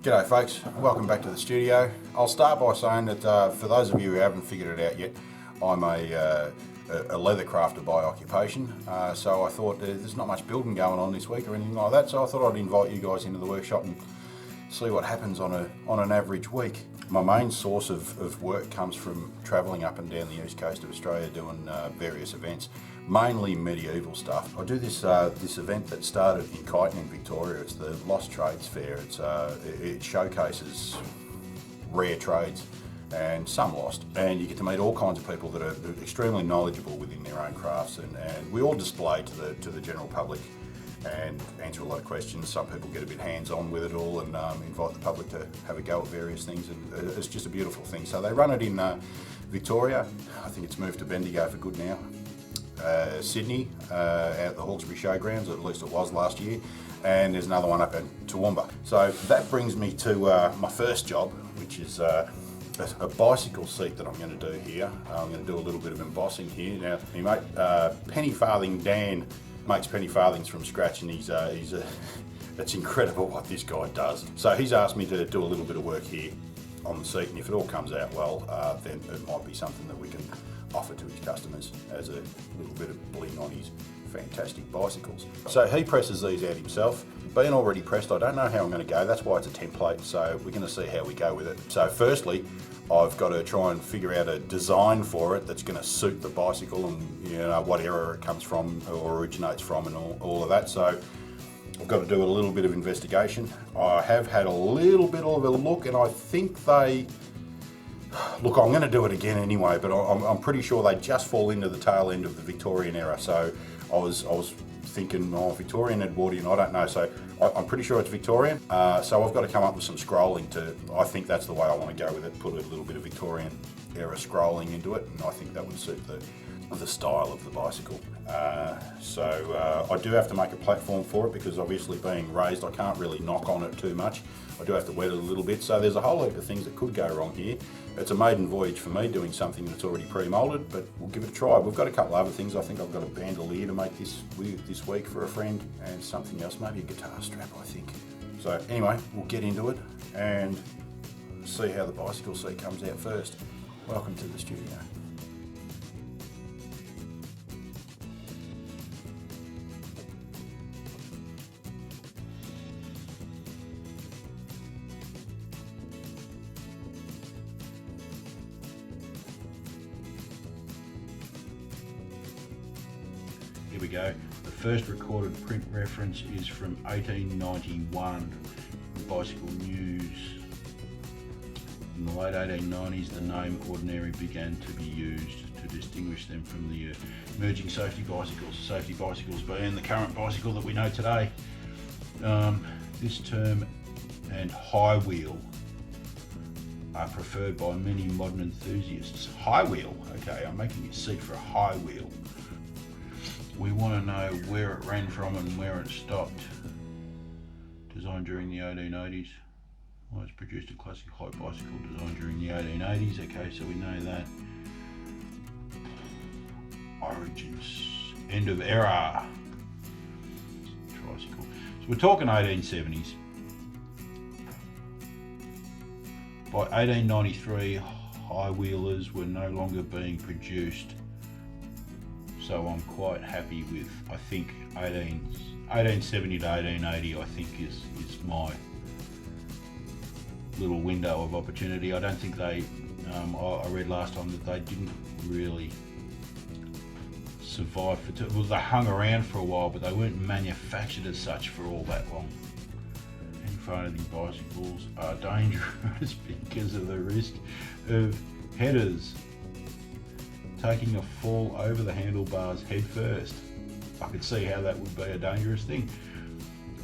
G'day folks, welcome back to the studio. I'll start by saying that for those of you who haven't figured it out yet, I'm a leather crafter by occupation, so I thought there's not much building going on this week or anything like that, so I thought I'd invite you guys into the workshop and see what happens on an average week. My main source of work comes from travelling up and down the east coast of Australia doing various events, mainly medieval stuff. I do this event that started in Kyneton in Victoria. It's the Lost Trades Fair. It showcases rare trades and some lost, and you get to meet all kinds of people that are extremely knowledgeable within their own crafts, and we all display to the general public and answer a lot of questions. Some people get a bit hands-on with it all and invite the public to have a go at various things, and it's just a beautiful thing. So they run it in Victoria. I think it's moved to Bendigo for good now. Sydney, out at the Hawkesbury Showgrounds, at least it was last year, and there's another one up in Toowoomba. So that brings me to my first job, which is a bicycle seat that I'm going to do here. I'm going to do a little bit of embossing here. Now, my mate, Penny Farthing Dan, makes penny farthings from scratch, and it's incredible what this guy does. So he's asked me to do a little bit of work here on the seat, and if it all comes out well, then it might be something that we can offer to his customers as a little bit of bling on his fantastic bicycles. So he presses these out himself. Being already pressed, I don't know how I'm going to go. That's why it's a template, so we're going to see how we go with it. So firstly, I've got to try and figure out a design for it that's going to suit the bicycle and what era it comes from or originates from and all of that. So I've got to do a little bit of investigation. I have had a little bit of a look, and I think look, I'm going to do it again anyway, but I'm pretty sure they just fall into the tail end of the Victorian era. So I was thinking, Victorian, Edwardian, I don't know. So I'm pretty sure it's Victorian. So I've got to come up with some scrolling I think that's the way I want to go with it, put a little bit of Victorian era scrolling into it, and I think that would suit the style of the bicycle. So I do have to make a platform for it, because obviously being raised, I can't really knock on it too much. I do have to wet it a little bit, so there's a whole heap of things that could go wrong here. It's a maiden voyage for me doing something that's already pre-moulded, but we'll give it a try. We've got a couple other things. I think I've got a bandolier to make this week for a friend, and something else, maybe a guitar strap, I think. So anyway, we'll get into it and see how the bicycle seat comes out first. Welcome to the studio. Here we go. The first recorded print reference is from 1891, Bicycle News. In the late 1890s, the name Ordinary began to be used to distinguish them from the emerging safety bicycles. Safety bicycles being the current bicycle that we know today. This term and high wheel are preferred by many modern enthusiasts. High wheel, okay, I'm making a seat for a high wheel. We want to know where it ran from and where it stopped. Designed during the 1880s. Was produced a classic high bicycle designed during the 1880s. Okay, so we know that. Origins. End of era. Tricycle. So we're talking 1870s. By 1893, high wheelers were no longer being produced. So I'm quite happy with, I think 1870 to 1880, I think is my little window of opportunity. I don't think I read last time that they didn't really survive well, they hung around for a while, but they weren't manufactured as such for all that long. Any bicycles are dangerous because of the risk of headers taking a fall over the handlebars head first. I could see how that would be a dangerous thing.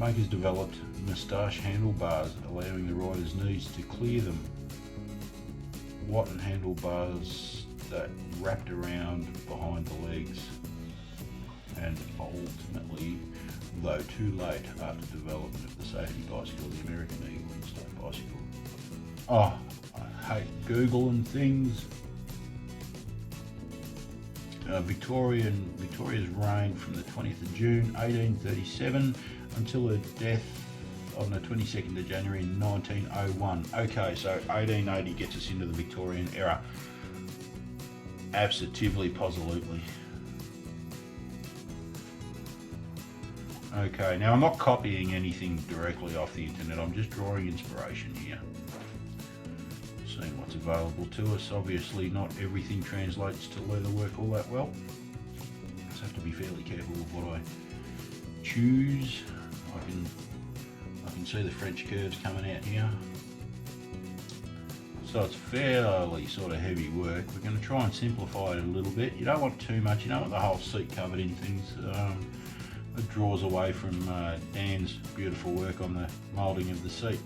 Makers developed moustache handlebars, allowing the rider's knees to clear them. Watton handlebars that wrapped around behind the legs. And ultimately, though too late after development of the safety bicycle, the American Eagle and Stone bicycle. Oh, I hate Google and things. Victoria's reign from the 20th of June 1837 until her death on the 22nd of January 1901. Okay, so 1880 gets us into the Victorian era. Absolutely, positively. Okay, now I'm not copying anything directly off the internet, I'm just drawing inspiration here. Seeing what's available to us. Obviously not everything translates to leatherwork all that well. Just have to be fairly careful with what I choose. I can see the French curves coming out here. So it's fairly sort of heavy work. We're going to try and simplify it a little bit. You don't want too much, you don't want the whole seat covered in things. It draws away from Dan's beautiful work on the moulding of the seat.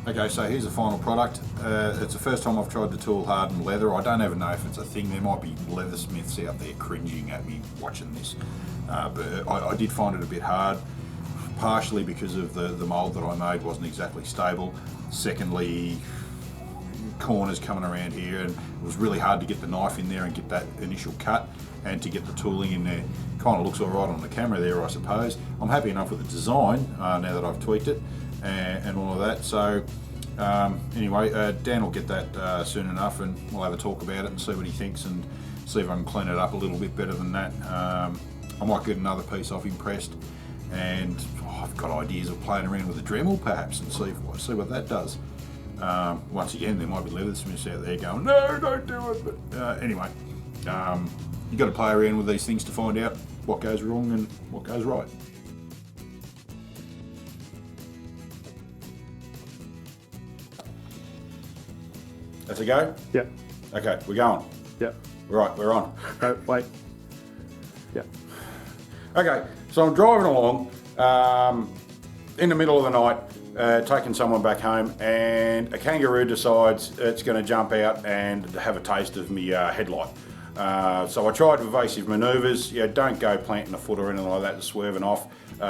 Okay, so here's the final product. It's the first time I've tried the tool hardened leather. I don't even know if it's a thing. There might be leathersmiths out there cringing at me watching this. But I did find it a bit hard, partially because of the mould that I made wasn't exactly stable. Secondly, corners coming around here, and it was really hard to get the knife in there and get that initial cut and to get the tooling in there. Kind of looks all right on the camera there, I suppose. I'm happy enough with the design now that I've tweaked it and all of that. So anyway, Dan will get that soon enough, and we'll have a talk about it and see what he thinks and see if I can clean it up a little bit better than that. I might get another piece off him pressed, and I've got ideas of playing around with a Dremel perhaps and see what that does. Once again, there might be leathersmiths out there going, no, don't do it. But anyway, you've got to play around with these things to find out what goes wrong and what goes right. That's a go? Yeah. Okay, we're going. Yeah. Right, we're on. No, wait. Yeah. Okay, so I'm driving along in the middle of the night, taking someone back home, and a kangaroo decides it's going to jump out and have a taste of me headlight. So I tried evasive manoeuvres. Don't go planting a foot or anything like that to swerving off.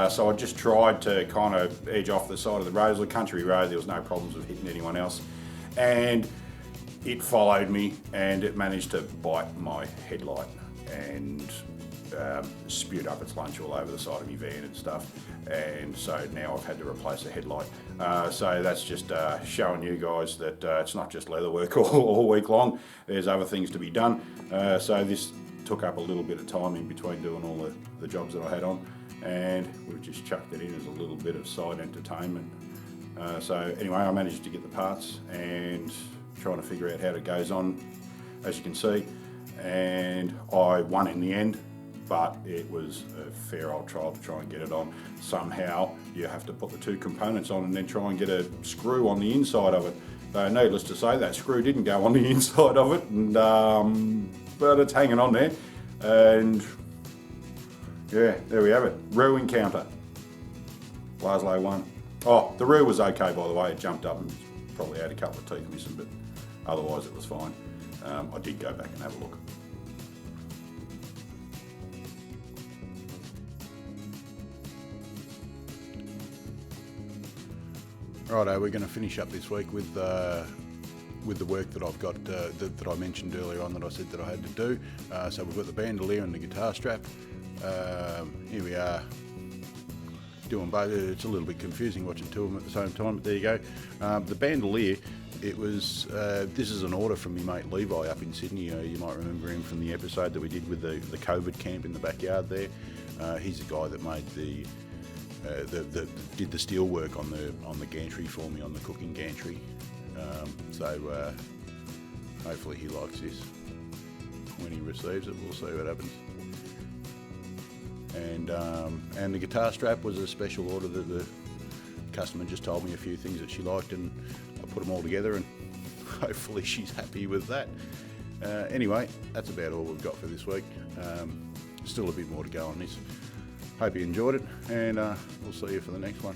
So I just tried to kind of edge off the side of the road. It was a country road, there was no problems with hitting anyone else. And it followed me and it managed to bite my headlight and spewed up its lunch all over the side of my van and stuff. And so now I've had to replace a headlight. So that's just showing you guys that it's not just leather work all week long. There's other things to be done. So this took up a little bit of time in between doing all the jobs that I had on, and we've just chucked it in as a little bit of side entertainment. So anyway, I managed to get the parts and trying to figure out how it goes on, as you can see, and I won in the end. But it was a fair old trial to try and get it on. Somehow you have to put the two components on and then try and get a screw on the inside of it. Needless to say, that screw didn't go on the inside of it, and, but it's hanging on there. And yeah, there we have it. Roo encounter. Laszlo won. Oh, the roo was okay, by the way. It jumped up and probably had a couple of teeth missing, but otherwise it was fine. I did go back and have a look. Righto, we're going to finish up this week with the work that I've got that I mentioned earlier on that I said that I had to do. So we've got the bandolier and the guitar strap. Here we are doing both. It's a little bit confusing watching two of them at the same time, but there you go. The bandolier, it was this is an order from my mate Levi up in Sydney. You might remember him from the episode that we did with the COVID camp in the backyard there. He's the guy that made did the steel work on the gantry for me, on the cooking gantry. So hopefully he likes this when he receives it. We'll see what happens. And the guitar strap was a special order that the customer just told me a few things that she liked, and I put them all together, and hopefully she's happy with that. Anyway, that's about all we've got for this week. Still a bit more to go on this. Hope you enjoyed it, and we'll see you for the next one.